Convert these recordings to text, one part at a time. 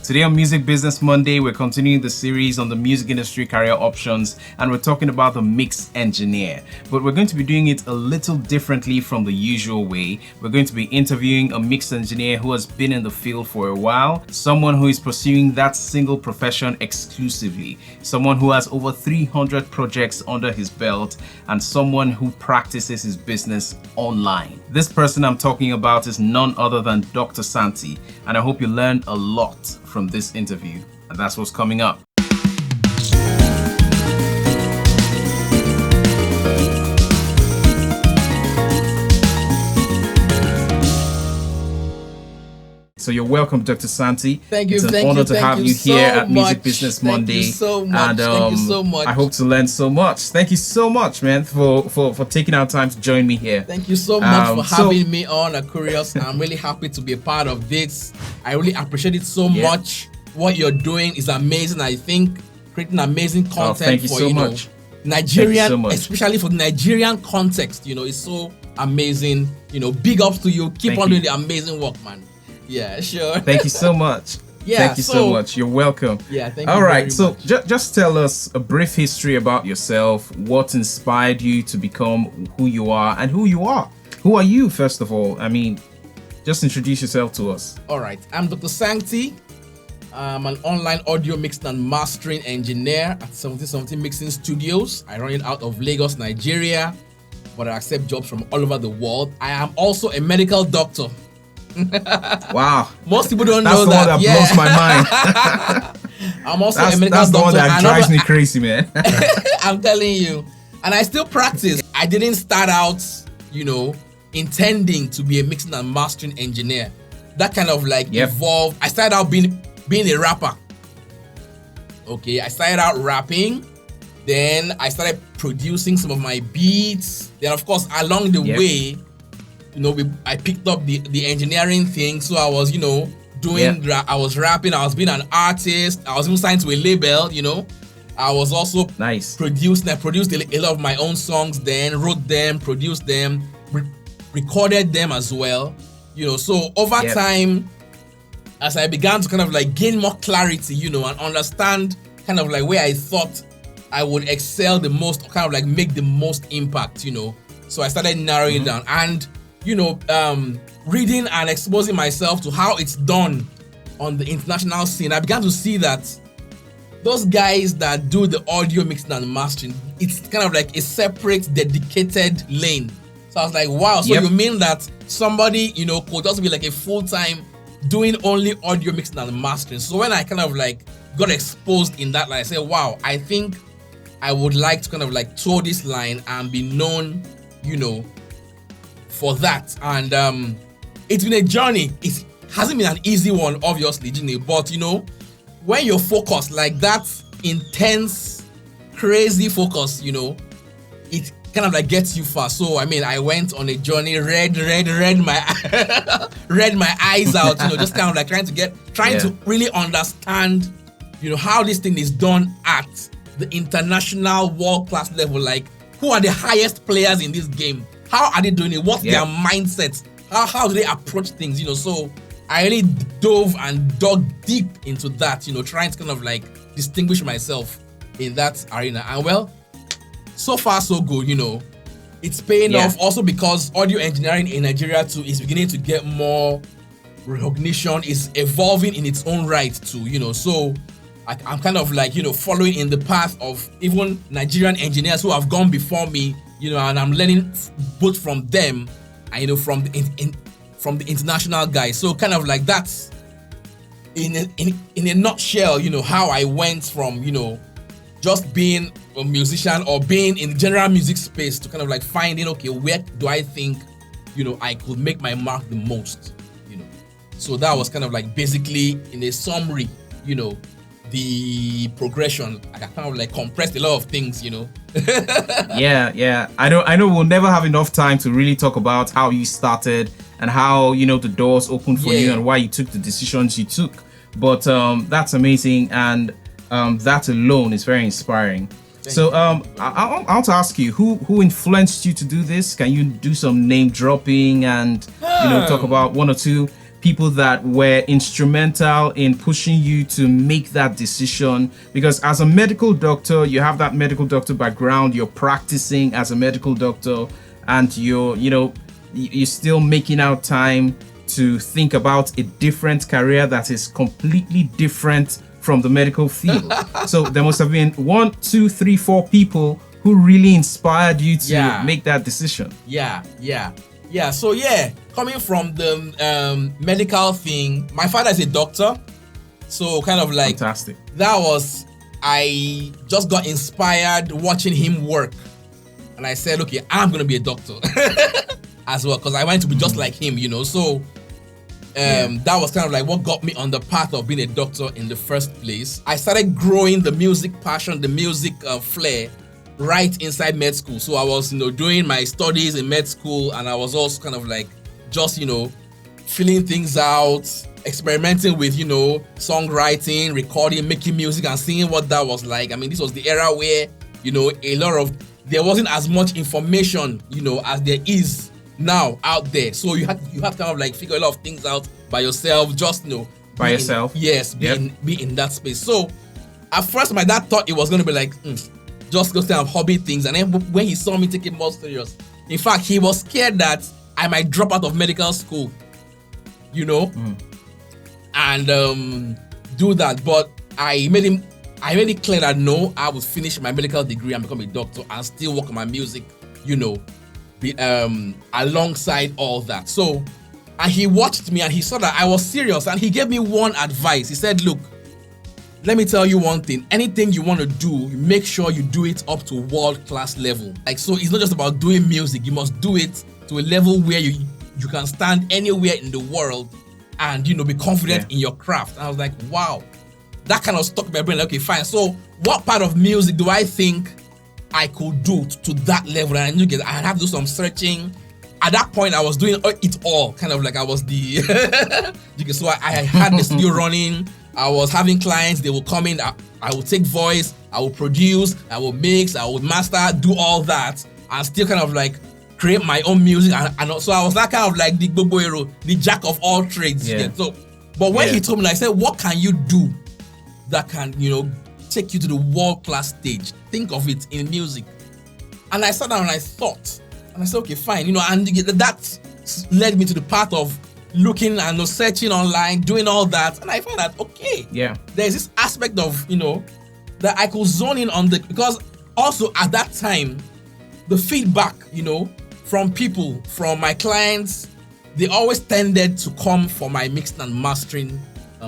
Today on Music Business Monday, we're continuing the series on the music industry career options, and we're talking about the mix engineer. But we're going to be doing it a little differently from the usual way. We're going to be interviewing a mix engineer who has been in the field for a while, someone who is pursuing that single profession exclusively, someone who has over 300 projects under his belt, and someone who practices his business online. This person I'm talking about is none other than DoktorSanti, and I hope you learned a lot from this interview, and that's what's coming up. So you're welcome, DoktorSanti. Thank you. It's an honor to have you here at Music Business Monday. Thank you so much. And Thank you so much. I hope to learn so much. Thank you so much, man, for taking our time to join me here. Thank you so much for having me on Akurios. I'm really happy to be a part of this. I really appreciate it so much. What you're doing is amazing. I think creating amazing content for Nigerian, especially for the Nigerian context, is so amazing. Big ups to you. Keep on doing the amazing work, man. Yeah, sure. Thank you so much. Thank you so much. You're welcome. Yeah, thank you. All right, so just tell us a brief history about yourself. What inspired you to become who you are and who you are? Who are you, first of all? I mean, just introduce yourself to us. All right, I'm DoktorSanti. I'm an online audio mixing and mastering engineer at 1770 Mixing Studios. I run it out of Lagos, Nigeria, but I accept jobs from all over the world. I am also a medical doctor. Wow. Most people don't know that. That's the one that blows my mind. I'm also a medical doctor. That's the one that drives me crazy, man. I'm telling you. And I still practice. I didn't start out, intending to be a mixing and mastering engineer. That kind of evolved. I started out being a rapper. Okay, I started out rapping. Then I started producing some of my beats. Then, of course, along the way, I picked up the engineering thing. So I was, I was rapping. I was being an artist. I was even signed to a label. I was also producing. I produced a lot of my own songs. Then wrote them, produced them, recorded them as well. So over time, as I began to kind of gain more clarity, and understand kind of where I thought I would excel the most, kind of make the most impact, So I started narrowing it down and, reading and exposing myself to how it's done on the international scene. I began to see that those guys that do the audio mixing and mastering, it's kind of a separate, dedicated lane. So I was like, wow, so you mean that somebody, could also be a full-time doing only audio mixing and mastering. So when I kind of got exposed in that line, I said, wow, I think I would like to kind of toe this line and be known, for that. And it's been a journey. It hasn't been an easy one, obviously, but when you're focused that intense, crazy focus, it kind of gets you far. So I went on a journey, read my read my eyes out, just kind of trying to really understand, how this thing is done at the international world-class level. Who are the highest players in this game? How are they doing it? What's their mindset? How do they approach things? So I really dove and dug deep into that, trying to kind of distinguish myself in that arena. And well, so far so good, It's paying off also because audio engineering in Nigeria too is beginning to get more recognition, is evolving in its own right too, So I'm kind of following in the path of even Nigerian engineers who have gone before me, and I'm learning both from them and from the international guys. So kind of that's in a nutshell, how I went from just being a musician or being in the general music space to kind of finding, okay, where do I think I could make my mark the most, So that was kind of basically in a summary, the progression. I kind of compressed a lot of things, Yeah. I know we'll never have enough time to really talk about how you started and how, the doors opened for you and why you took the decisions you took. But that's amazing, and that alone is very inspiring. So I want to ask you, who influenced you to do this? Can you do some name dropping and talk about one or two people that were instrumental in pushing you to make that decision? Because as a medical doctor, you have that medical doctor background, you're practicing as a medical doctor, and you're still making out time to think about a different career that is completely different from the medical field. So there must have been 1, 2, 3, 4 people who really inspired you to make that decision. So coming from the medical thing, my father is a doctor, so kind of like fantastic. That was, I just got inspired watching him work, and I said, okay, I'm gonna be a doctor as well, because I wanted to be just like him, so that was kind of like what got me on the path of being a doctor in the first place. I started growing the music passion, the music flair right inside med school. So I was, doing my studies in med school, and I was also kind of like just, feeling things out, experimenting with, songwriting, recording, making music, and seeing what that was like. I mean, this was the era where, there wasn't as much information, as there is now out there. So you have to kind of like figure a lot of things out by yourself, just, by yourself. Yes, be in that space. So at first my dad thought it was going to be like, just those kind of hobby things. And then when he saw me take it more serious, in fact, he was scared that I might drop out of medical school, and do that. But I made it clear that no, I would finish my medical degree and become a doctor and still work on my music, alongside all that. So, and he watched me and he saw that I was serious, and he gave me one advice. He said, look, let me tell you one thing. Anything you want to do, make sure you do it up to world-class level. Like, so it's not just about doing music. You must do it to a level where you can stand anywhere in the world and, be confident in your craft. And I was like, wow, that kind of stuck in my brain. Like, okay, fine. So what part of music do I think I could do to that level? And I had to do some searching. At that point, I was doing it all. Kind of like I was the... So I had the studio running. I was having clients. They will come in. I will take voice. I will produce. I will mix. I will master. Do all that. And still kind of like create my own music. And so I was that kind of like the Gbogbo hero, the jack of all trades. Yeah. So, but when he told me, I said, what can you do that can, take you to the world-class stage? Think of it in music. And I sat down and I thought. And I said, okay, fine. And that led me to the path of looking and searching online, doing all that. And I found that, okay, there's this aspect of, that I could zone in on because also at that time, the feedback, from people, from my clients, they always tended to come for my mixing and mastering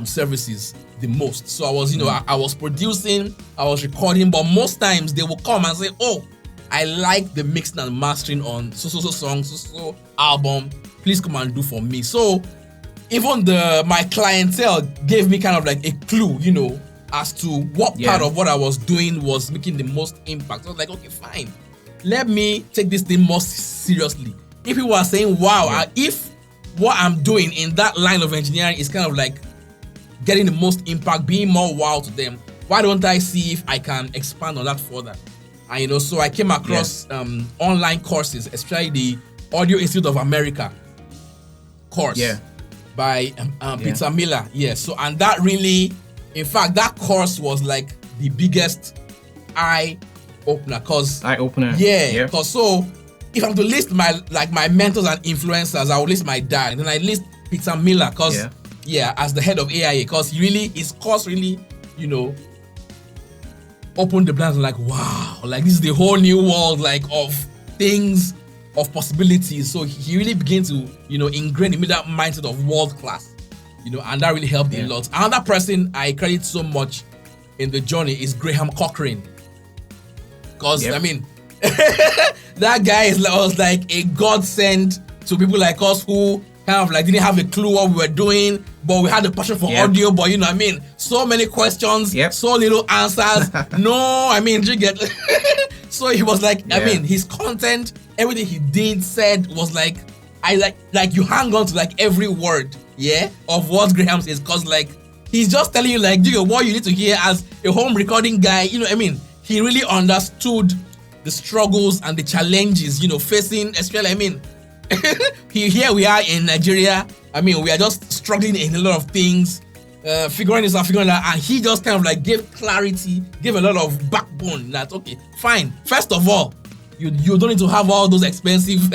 services the most. So I was, I was producing, I was recording, but most times they will come and say, oh, I like the mixing and mastering on so song, so album. Please come and do for me. So even my clientele gave me kind of like a clue, as to what part of what I was doing was making the most impact. I was like, okay, fine. Let me take this thing more seriously. If people are saying, wow, if what I'm doing in that line of engineering is kind of like getting the most impact, being more wow to them, why don't I see if I can expand on that further? And so I came across online courses, especially the Audio Institute of America course by Peter Miller. So, and that really, in fact, that course was like the biggest eye opener. Because so if I'm to list my mentors and influencers, I would list my dad, and then I list Peter Miller because as the head of AIA, because his course really, opened the blinds. Like, wow, like this is the whole new world, like of things, of possibilities. So he really began to, ingrain in me that mindset of world class, and that really helped a lot. Another person I credit so much in the journey is Graham Cochrane. Because, I mean, that guy was like a godsend to people like us who kind of like didn't have a clue what we were doing, but we had a passion for audio. But so many questions, so little answers. You get. So he was like, his content, everything he did, said was like, you hang on to like every word, of what Graham says, cause like he's just telling you like, what you need to hear as a home recording guy. He really understood the struggles and the challenges, facing, especially, here we are in Nigeria, I mean, we are just struggling in a lot of things, figuring this out, figuring that, and he just kind of like gave clarity, gave a lot of backbone that, okay, fine. First of all, you don't need to have all those expensive,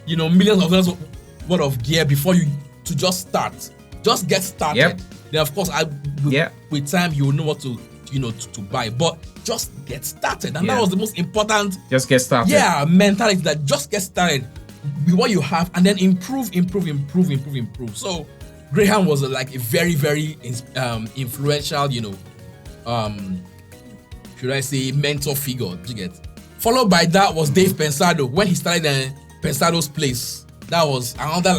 millions of dollars worth of gear before you to just start. Just get started. Yep. Then of course, with time you will know what to buy, but just get started, and that was the most important. Just get started. Yeah, mentality that just get started with what you have, and then improve. So Graham was a very, very influential, should I say, mentor figure. You get. Followed by that was Dave Pensado when he started Pensado's Place. That was another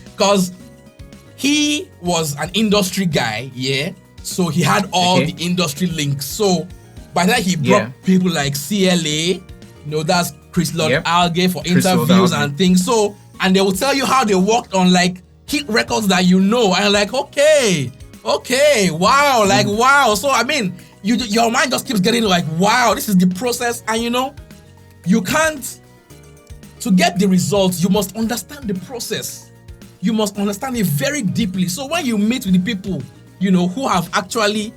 because he was an industry guy, so he had all the industry links. So by that he brought people like CLA, that's Chris Lord Alge for interviews and things. So, and they will tell you how they worked on hit records that and okay, wow, wow. So I mean, your mind just keeps getting wow, this is the process, and you can't. To get the results, you must understand the process. You must understand it very deeply. So when you meet with the people, who are actually,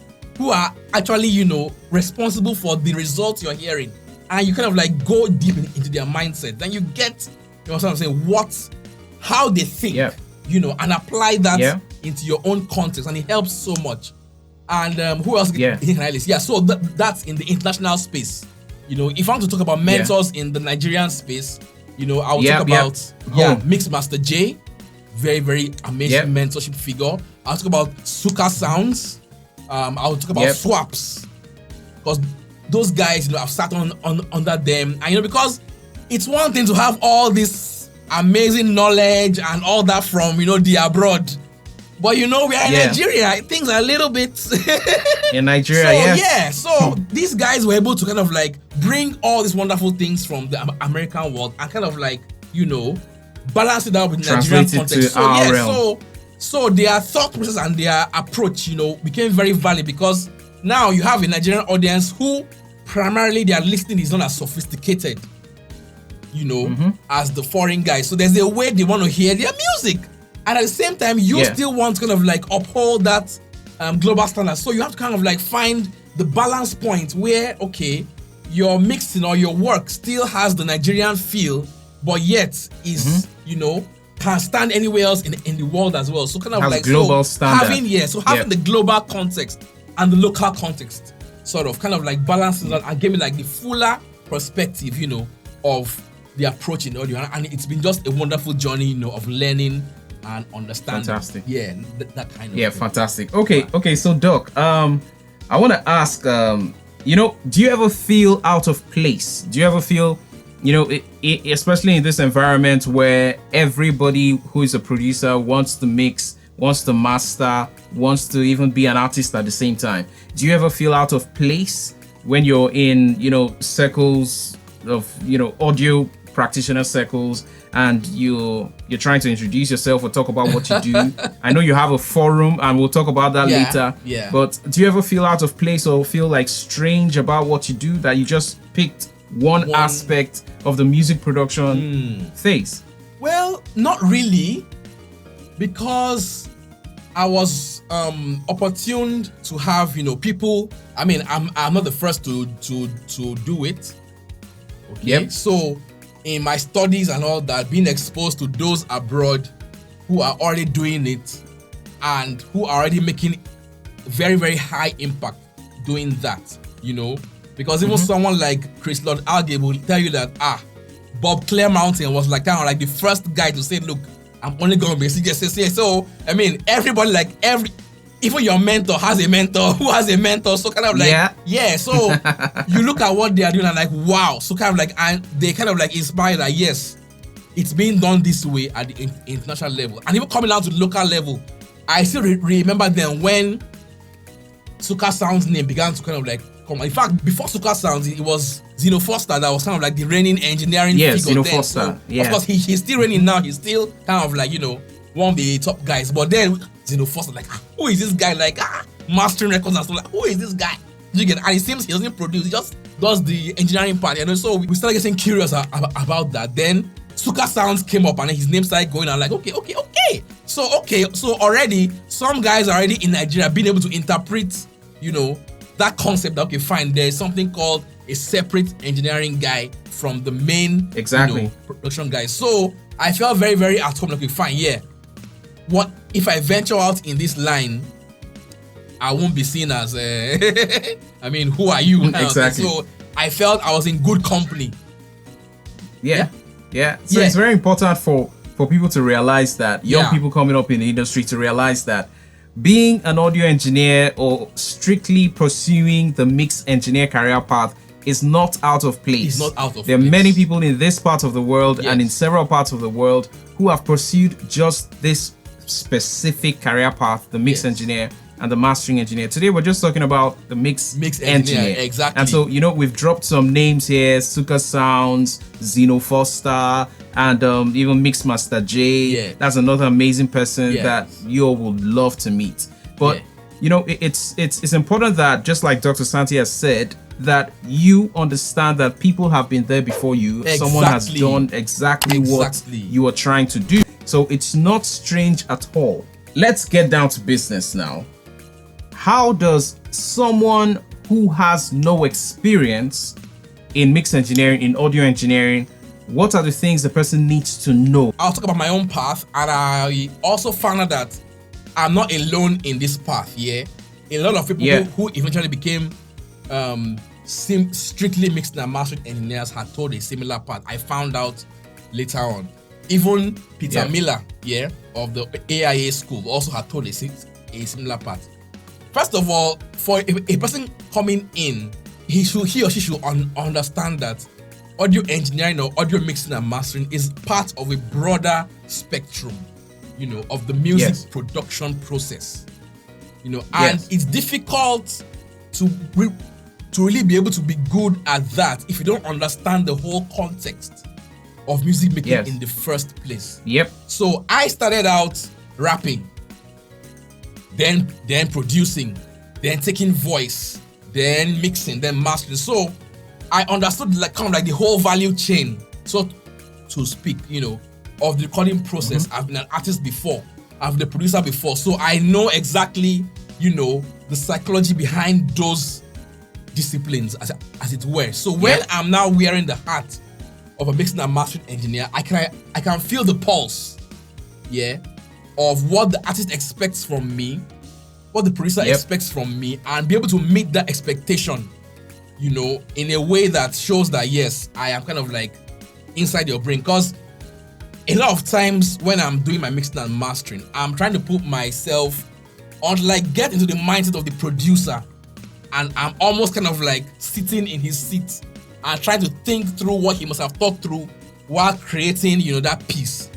responsible for the results you're hearing, and you kind of go deep into their mindset, then you get, what I'm saying, how they think, and apply that into your own context, and it helps so much. And who else? So that's in the international space. If I want to talk about mentors in the Nigerian space, I will talk about Mixmaster J, very, very amazing mentorship figure. I'll talk about Suka Sounds. I'll talk about Swaps, because those guys, I've sat under them, and because it's one thing to have all this amazing knowledge and all that from the abroad, but we are in Nigeria. Things are a little bit in Nigeria. So these guys were able to kind of bring all these wonderful things from the American world and kind of balance it out with Nigerian context. So their thought process and their approach, became very valid, because now you have a Nigerian audience who primarily their listening is not as sophisticated, as the foreign guys. So there's a way they want to hear their music, and at the same time you still want to kind of uphold that global standard. So you have to kind of find the balance point where your mixing or your work still has the Nigerian feel, but yet is can stand anywhere else in the world as well. So kind of global standard. Having the global context and the local context sort of kind of balances out and giving the fuller perspective, of the approach in audio. And it's been just a wonderful journey, of learning and understanding. Fantastic. That kind of thing. Fantastic. Okay, so Doc, I want to ask, do you ever feel out of place? Do you ever feel, especially in this environment where everybody who is a producer wants to mix, wants to master, wants to even be an artist at the same time? Do you ever feel out of place when you're in, circles of, audio practitioner circles, and you're trying to introduce yourself or talk about what you do? I know you have a forum, and we'll talk about that later. But do you ever feel out of place or feel strange about what you do, that you just picked one aspect of the music production phase? Well, not really, because I was opportuned to have people. I mean, I'm not the first to do it. So in my studies and all that, being exposed to those abroad who are already doing it and who are already making very, very high impact doing that, because even someone like Chris Lord Alge will tell you that Bob Clare Mountain was kind of the first guy to say, look, I'm only going to be CSS. So I mean, everybody even your mentor has a mentor who has a mentor. So kind of so you look at what they are doing and wow. So kind of and they kind of inspire that, yes, it's being done this way at the international level. And even coming down to the local level, I still remember then when Suka Sounds name began to kind of come. In fact, before Suka Sounds, it was Zeno Foster that was kind of the reigning engineering figure. Zeno then. Foster. So, of course, he's still reigning now. He's still kind of one of the top guys. But then Zeno Foster who is this guy? Mastering records and stuff. Who is this guy? You get? And it seems he doesn't produce. He just does the engineering part. So we started getting curious about that. Then Suka Sounds came up and his name started going. I'm like, okay. So already some guys are already in Nigeria being able to interpret, that concept that, okay, fine, there's something called a separate engineering guy from the main production guy. So I felt very, very at home. Like, okay, fine, yeah. What if I venture out in this line? I won't be seen as I mean, who are you? Exactly. So I felt I was in good company. Yeah. So it's very important for people to realize that, young people coming up in the industry to realize that being an audio engineer or strictly pursuing the mixed engineer career path is not out of place. It's not out of place. There are many people in this part of the world and in several parts of the world who have pursued just this specific career path, the mixed engineer and the mastering engineer. Today we're just talking about the mixed engineer. Exactly. And so, we've dropped some names here: Suka Sounds, Zeno Foster, and even Mixmaster J. Yeah. That's another amazing person that you all would love to meet. But it's important that, just like Dr. Santi has said, that you understand that people have been there before you. Exactly. Someone has done exactly what you are trying to do. So it's not strange at all. Let's get down to business now. How does someone who has no experience in mixed engineering, in audio engineering, what are the things the person needs to know? I'll talk about my own path, and I also found out that I'm not alone in this path. A lot of people who eventually became strictly mixed and mastering engineers had told a similar path. I found out later on. Even Peter Miller, of the AIA school, also had told a similar path. First of all, for a person coming in, he or she should understand that audio engineering or audio mixing and mastering is part of a broader spectrum, of the music production process. And it's difficult to really be able to be good at that if you don't understand the whole context of music making in the first place. So I started out rapping, then producing, then taking voice, then mixing, then mastering. So I understood kind of like the whole value chain, so to speak, of the recording process. I've been an artist before, I've been a producer before, so I know exactly, the psychology behind those disciplines, as it were. So when I'm now wearing the hat of a mixing and mastering engineer, I can feel the pulse, of what the artist expects from me, what the producer expects from me, and be able to meet that expectation, in a way that shows that, yes, I am kind of like inside your brain. Because a lot of times when I'm doing my mixing and mastering, I'm trying to put myself on, get into the mindset of the producer, and I'm almost kind of like sitting in his seat and trying to think through what he must have thought through while creating, that piece.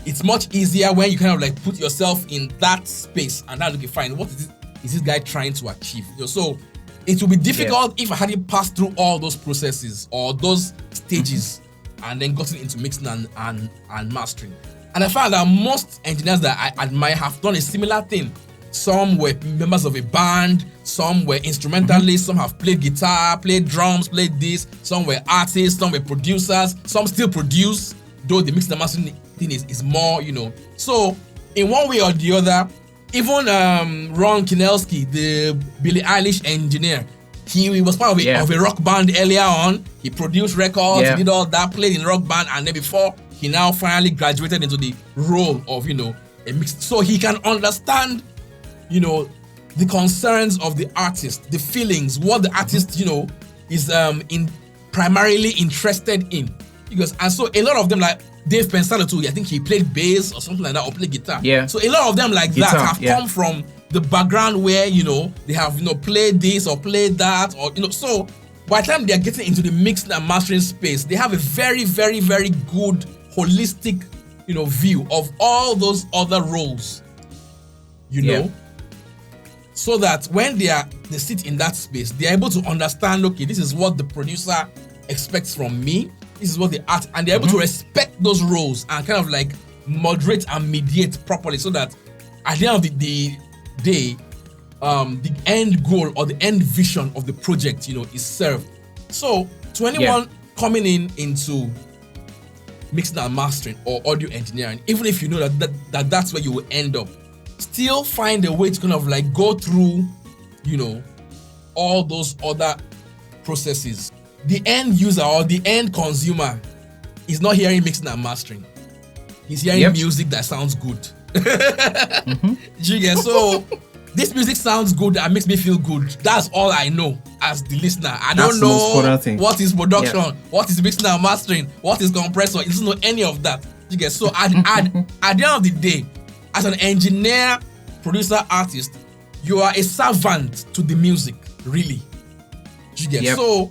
It's much easier when you kind of like put yourself in that space and now okay, fine, what is this guy trying to achieve? So it will be difficult if I hadn't passed through all those processes or those stages and then gotten into mixing and mastering. And I found that most engineers that I admire have done a similar thing. Some were members of a band, some were instrumentalists, some have played guitar, played drums, played this, some were artists, some were producers, some still produce, though the mixing and mastering thing is more, So in one way or the other, even Ron Kinelski, the Billie Eilish engineer, he was part of a rock band earlier on. He produced records, he did all that, played in a rock band, and then before he now finally graduated into the role of, a mix. So he can understand, the concerns of the artist, the feelings, what the artist, is primarily interested in. And so a lot of them, like Dave Pensado too, I think he played bass or something like that, or played guitar. So a lot of them like guitar, that have come from the background where, they have, played this or played that, or, so by the time they're getting into the mixing and mastering space, they have a very, very, very good holistic, view of all those other roles, so that when they sit in that space, they're able to understand, okay, this is what the producer expects from me, this is what the art, and they're able to respect those roles and kind of like moderate and mediate properly, so that at the end of the day, the end goal or the end vision of the project, is served. So to anyone coming into mixing and mastering or audio engineering, even if you know that's where you will end up, still find a way to kind of like go through, all those other processes. The end user or the end consumer is not hearing mixing and mastering. He's hearing music that sounds good. So this music sounds good and makes me feel good. That's all I know as the listener. I don't know what is production, what is mixing and mastering, what is compressor. I don't know any of that. So at the end of the day, as an engineer, producer, artist, you are a servant to the music, really. So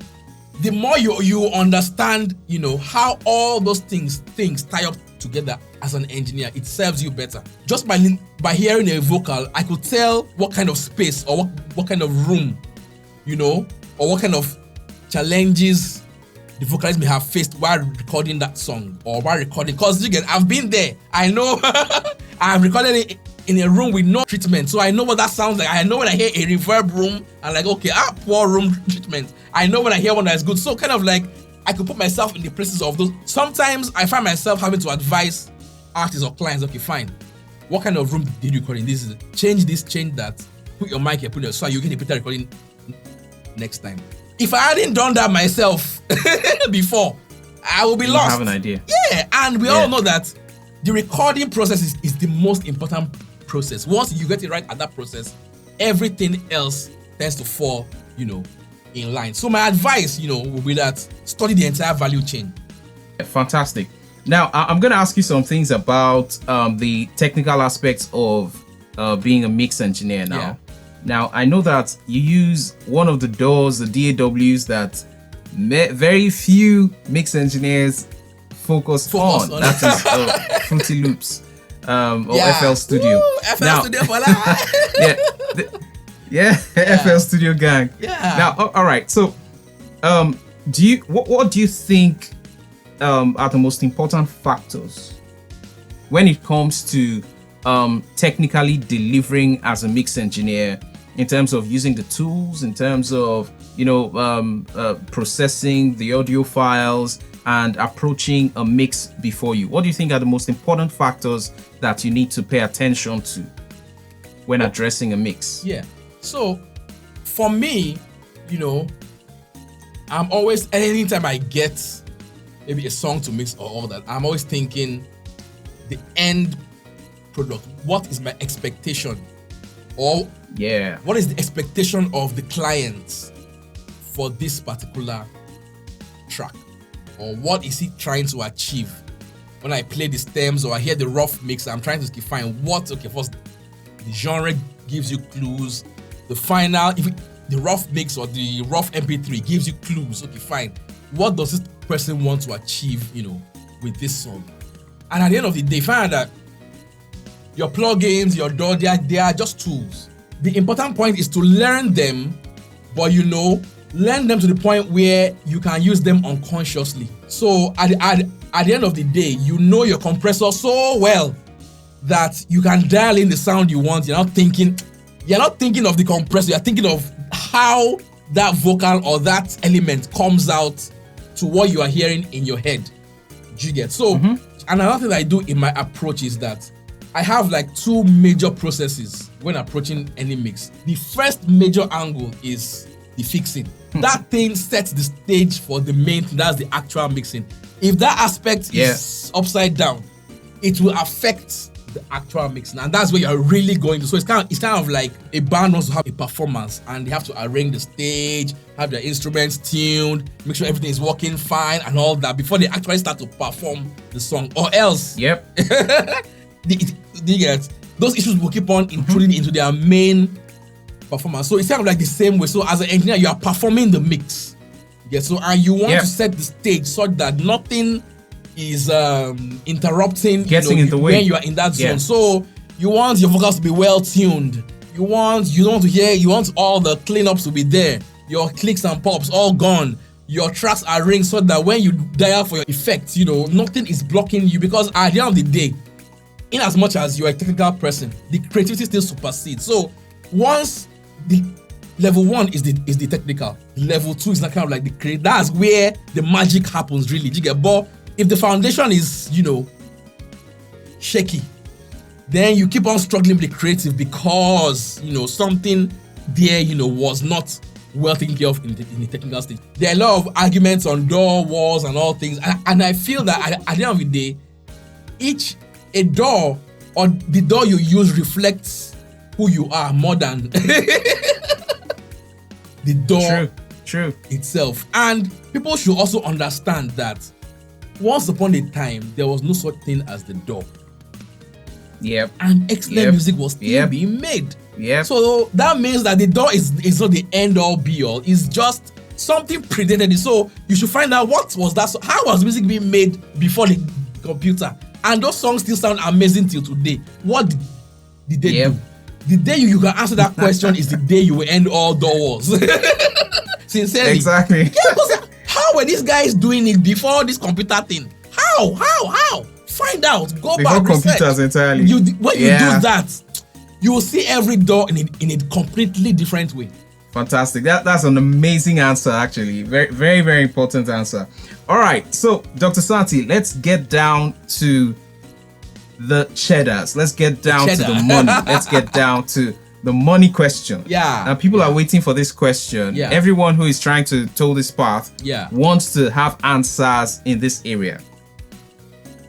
the more you understand, how all those things tie up together as an engineer, it serves you better. Just by hearing a vocal, I could tell what kind of space or what kind of room, or what kind of challenges the vocalist may have faced while recording that song or while recording. Because I've been there. I know I've recorded it in a room with no treatment, so I know what that sounds like. I know when I hear a reverb room, I'm like, okay, poor room treatment. I know when I hear one that is good. So kind of like I could put myself in the places of those. Sometimes I find myself having to advise artists or clients, okay, fine. What kind of room did you record in? This, change that. Put your mic here, put your, so you get a better recording next time. If I hadn't done that myself before, I will be lost. You have an idea. Yeah, and we all know that the recording process is the most important process. Once you get it right at that process, everything else tends to fall, in line. So my advice, will be that study the entire value chain. Fantastic. Now, I'm going to ask you some things about the technical aspects of being a mix engineer now. Yeah. Now, I know that you use one of the DAWs, the DAWs that very few mix engineers focus on. That is Fruity Loops or FL Studio. Woo, FL Studio for life. FL Studio gang. Yeah. Now, all right. So, what do you think are the most important factors when it comes to technically delivering as a mix engineer, in terms of using the tools, in terms of processing the audio files and approaching a mix before you? What do you think are the most important factors that you need to pay attention to when addressing a mix? Yeah. So for me, I'm always, anytime I get maybe a song to mix or all that, I'm always thinking the end product. What is my expectation? Or what is the expectation of the client for this particular track? Or what is he trying to achieve? When I play the stems or I hear the rough mix, I'm trying to find first the genre gives you clues. The final, if the rough mix or the rough MP3 gives you clues, okay, fine. What does this person want to achieve, with this song? And at the end of the day, find that your plugins, your DAW, they are just tools. The important point is to learn them, but learn them to the point where you can use them unconsciously. So at the end of the day, your compressor so well that you can dial in the sound you want. You're not thinking of the compressor, you're thinking of how that vocal or that element comes out to what you are hearing in your head. Do you get? So another thing I do in my approach is that I have like two major processes when approaching any mix. The first major angle is the fixing. That thing sets the stage for the main thing, that's the actual mixing. If that aspect is upside down, it will affect the actual mixing, and that's where you're really going to. So it's kind of like a band wants to have a performance and they have to arrange the stage, have their instruments tuned, make sure everything is working fine and all that before they actually start to perform the song, or else you get, those issues will keep on intruding into their main performance. So it's kind of like the same way. So as an engineer, you are performing the mix. So and you want to set the stage such that nothing is interrupting in the way when you are in that zone. So you want your vocals to be well tuned. You want all the cleanups to be there. Your clicks and pops all gone. Your tracks are ringed so that when you dial for your effects, nothing is blocking you, because at the end of the day, in as much as you're a technical person, the creativity still supersedes. So once the level 1 is the technical, level 2 is not kind of like the creative. That's where the magic happens, really. You get, but if the foundation is, shaky, then you keep on struggling with the creative because, something there, was not well taken care of in the technical stage. There are a lot of arguments on door, walls, and all things. And I feel that at the end of the day, a door or the door you use reflects who you are more than the door True. itself. And people should also understand that once upon a time, there was no such thing as the door. Yep. And excellent music was still being made. Yep. So that means that the door is not the end all be all. It's just something predated it. So you should find out what was that. How was music being made before the computer? And those songs still sound amazing till today. What did they do? The day you can answer that question is the day you will end all door wars. Sincerely. Exactly. Yeah, how were these guys doing it before this computer thing? How? Find out. Go before back. Computers entirely. When you do that, you will see every door in a completely different way. Fantastic. That's an amazing answer, actually. Very, very, very important answer. All right. So, Dr. Santi, let's get down to the cheddars. Let's get down to the money. Let's get down to the money question. Yeah. Now, people are waiting for this question. Yeah. Everyone who is trying to toe this path wants to have answers in this area.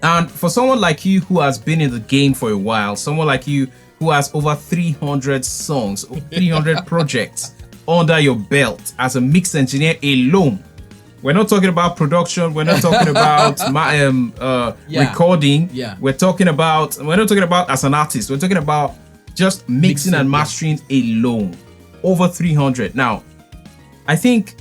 And for someone like you who has been in the game for a while, someone like you who has over 300 songs, 300 projects under your belt as a mix engineer alone. We're not talking about production. We're not talking about recording. Yeah. We're not talking about as an artist. We're talking about just mixing and mastering alone. Over 300. Now, I think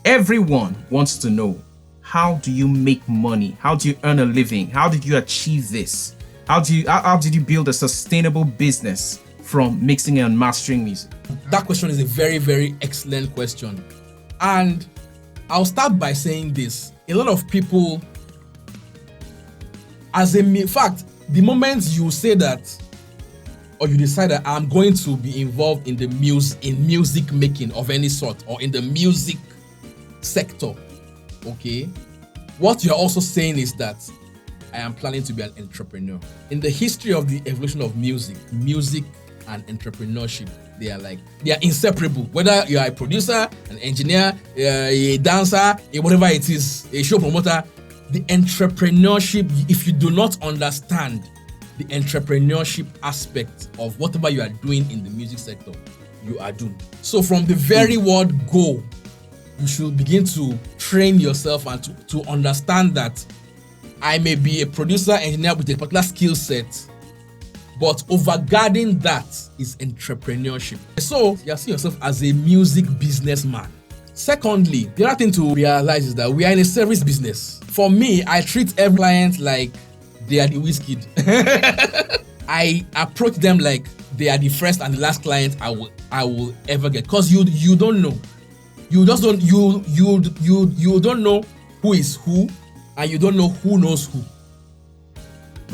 everyone wants to know, how do you make money? How do you earn a living? How did you achieve this? How did you build a sustainable business from mixing and mastering music? That question is a very, very excellent question. And I'll start by saying this. A lot of people, the moment you say that, or you decide that I'm going to be involved in music making of any sort, or in the music sector, okay, what you're also saying is that I am planning to be an entrepreneur. In the history of the evolution of music and entrepreneurship, they are inseparable. Whether you are a producer, an engineer, a dancer, whatever it is, a show promoter, the entrepreneurship, if you do not understand the entrepreneurship aspect of whatever you are doing in the music sector, you are doomed. So from the very word go, you should begin to train yourself and to understand that I may be a producer, engineer with a particular skill set, but overguarding that is entrepreneurship. So you see yourself as a music businessman. Secondly, the other thing to realize is that we are in a service business. For me, I treat every client like they are the whiz kid. I approach them like they are the first and the last client I will ever get. Because you don't know. You just don't you don't know who is who, and you don't know who knows who.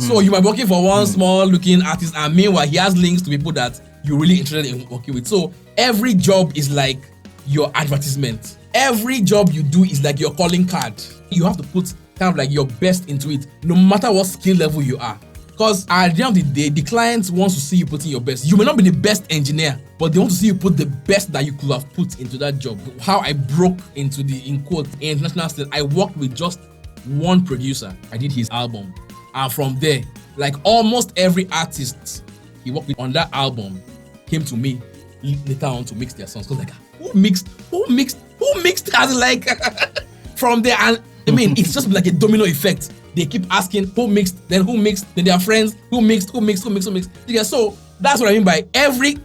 So you might be working for one small looking artist, and meanwhile he has links to people that you're really interested in working with. So every job is like your advertisement. Every job you do is like your calling card. You have to put kind of like your best into it, no matter what skill level you are. Because at the end of the day, the client wants to see you putting your best. You may not be the best engineer, but they want to see you put the best that you could have put into that job. How I broke into the, in quote, international stage, I worked with just one producer. I did his album. And from there, like almost every artist he worked with on that album came to me later on to mix their songs. Cause like, who mixed? As like from there, and I mean, it's just like a domino effect. They keep asking who mixed, then their friends, who mixed. Yeah, so that's what I mean by every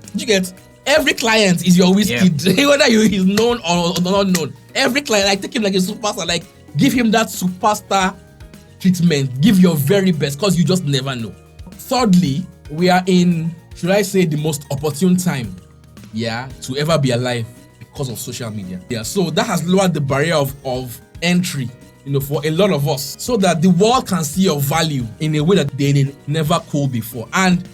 client is your whiskey, whether he's known or not known. Every client, like take him like a superstar, like give him that superstar treatment. Give your very best, because you just never know. Thirdly, we are in, should I say, the most opportune time, to ever be alive because of social media. So that has lowered the barrier of entry, for a lot of us, so that the world can see your value in a way that they never could before. And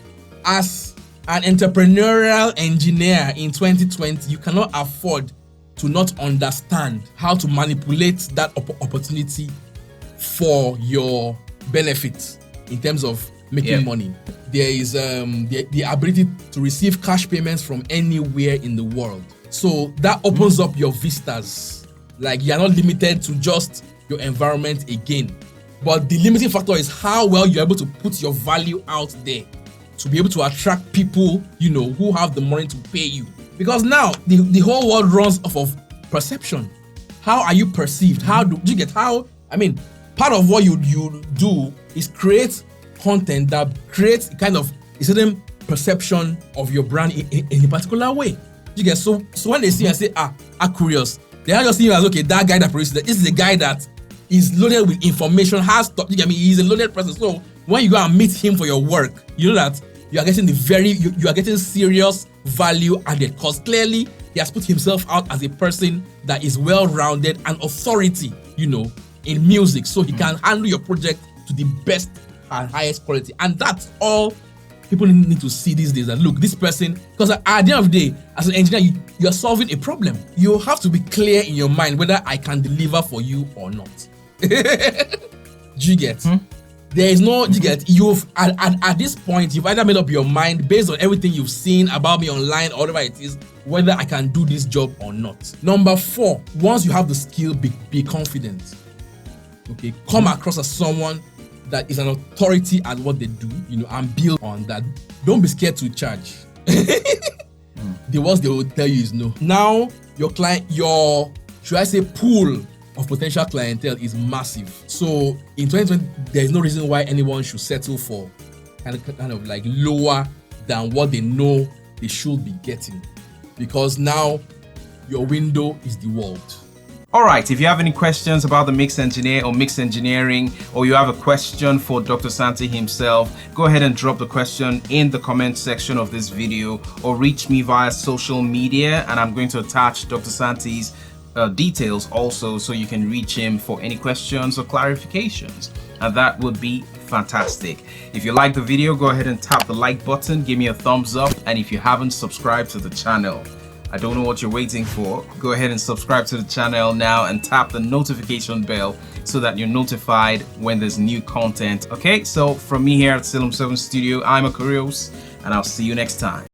as an entrepreneurial engineer in 2020, you cannot afford to not understand how to manipulate that opportunity for your benefit in terms of making money. There is the ability to receive cash payments from anywhere in the world. So that opens up your vistas. Like, you're not limited to just your environment again. But the limiting factor is how well you're able to put your value out there to be able to attract people, who have the money to pay you. Because now the whole world runs off of perception. How are you perceived? How do you get part of what you do is create content that creates kind of a certain perception of your brand in a particular way. You get so when they see and say, Akurios, they are just seeing you as, okay, that guy that produces that. This is a guy that is loaded with information, he's a loaded person. So when you go and meet him for your work, you know that you are getting you are getting serious value added, because clearly he has put himself out as a person that is well-rounded and authority, in music, so he can handle your project to the best and highest quality. And that's all people need to see these days, that look, this person, because at the end of the day, as an engineer, you're solving a problem. You have to be clear in your mind whether I can deliver for you or not. Do you get? There is no, you've at this point, you've either made up your mind based on everything you've seen about me online or whatever it is, whether I can do this job or not. Number 4, once you have the skill, be confident. Okay, come across as someone that is an authority at what they do, and build on that. Don't be scared to charge. The worst they will tell you is no. Now, your pool of potential clientele is massive. So in 2020, there is no reason why anyone should settle for kind of like lower than what they know they should be getting, because now your window is the world. Alright, if you have any questions about the mix engineer or mix engineering, or you have a question for Dr. Santi himself, go ahead and drop the question in the comment section of this video, or reach me via social media, and I'm going to attach Dr. Santi's details also, so you can reach him for any questions or clarifications, and that would be fantastic. If you like the video, go ahead and tap the like button, give me a thumbs up, and if you haven't subscribed to the channel, I don't know what you're waiting for. Go ahead and subscribe to the channel now and tap the notification bell so that you're notified when there's new content. Okay, so from me here at Salem 7 Studio, I'm Akurios, and I'll see you next time.